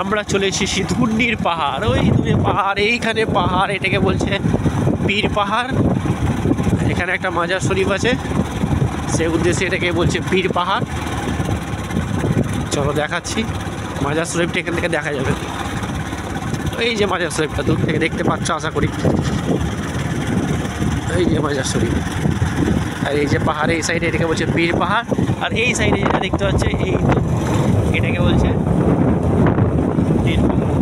আমরা চলে এসেছি ধুন্ডির পাহাড়। ওই দূরে পাহাড়, এইখানে পাহাড়, এটাকে বলছে পীর পাহাড়। এখানে একটা মাজার শরীফ আছে, সেই উদ্দেশ্যে এটাকে বলছে পীর পাহাড়। চলো দেখাচ্ছি। মাজার শরীফটা এখান থেকে দেখা যাবে। এই যে মাজার শরীফটা দূর থেকে দেখতে পাচ্ছ আশা করি। এই যে মাজার শরীফ, আর এই যে পাহাড়, এই সাইডে এটাকে বলছে পীর পাহাড়। আর এই সাইডে যেটা দেখতে পাচ্ছে এই তো এটাকে বলছে পীর পাহাড়।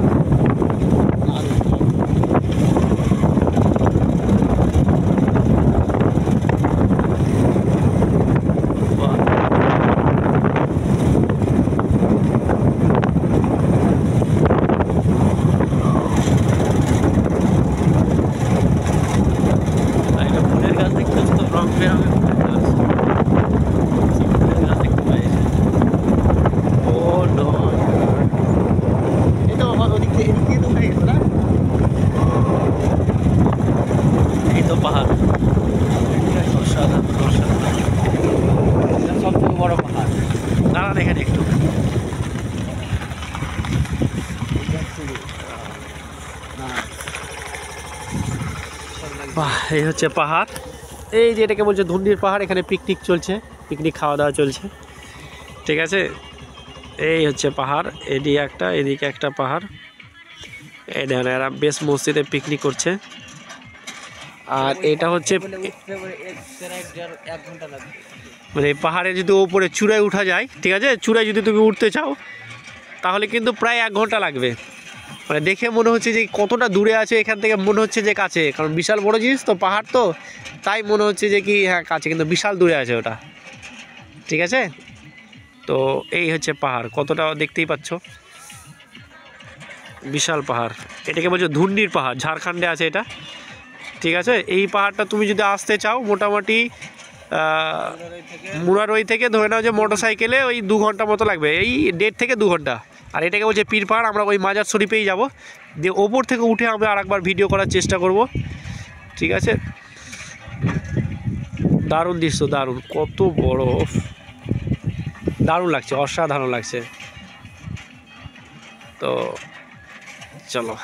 পাহাড় সবথেকে বড় পাহাড়। দাঁড়া দেখেন একটু। বাহ, এই হচ্ছে পাহাড়। এই যে এটাকে বলছে ধুন্ডির পাহাড়। এখানে পিকনিক চলছে, পিকনিক খাওয়া দাওয়া চলছে, ঠিক আছে। এই হচ্ছে পাহাড়, এদিকে একটা পাহাড়। এই দেখেন এরা বেশ মসজিদে পিকনিক করছে। আর এটা হচ্ছে মানে পাহাড়ে যদি ওপরে চূড়ায় উঠা যায়, ঠিক আছে, চূড়ায় যদি তুমি উঠতে চাও তাহলে কিন্তু প্রায় 1 ঘন্টা লাগবে। মানে দেখে মনে হচ্ছে যে কতটা দূরে আছে, এখান থেকে মনে হচ্ছে যে কাছে, কারণ বিশাল বড় জিনিস তো পাহাড়, তো তাই মনে হচ্ছে যে কি হ্যাঁ কাছে, কিন্তু বিশাল দূরে আছে ওটা, ঠিক আছে। তো এই হচ্ছে পাহাড়, কতটা দেখতেই পাচ্ছ, বিশাল পাহাড়। এটাকে বলছে ধুন্ডির পাহাড়, ঝাড়খণ্ডে আছে এটা, ঠিক আছে। এই পাহাড়টা তুমি যদি আসতে চাও মোটামুটি মুরারই থেকে ধরে নাও যে মোটর সাইকেলে ওই 2 ঘন্টা মতো লাগবে, এই 1.5 থেকে 2 ঘন্টা। আর এটাকে বলছে পীর পাহাড়। আমরা ওই মাজার শরীফেই যাব, দিয়ে ওপর থেকে উঠে আমরা আরেকবার ভিডিও করার চেষ্টা করব, ঠিক আছে। দারুণ দৃশ্য, দারুণ, কত বড়, দারুণ লাগছে, অসাধারণ লাগছে। তো চলো।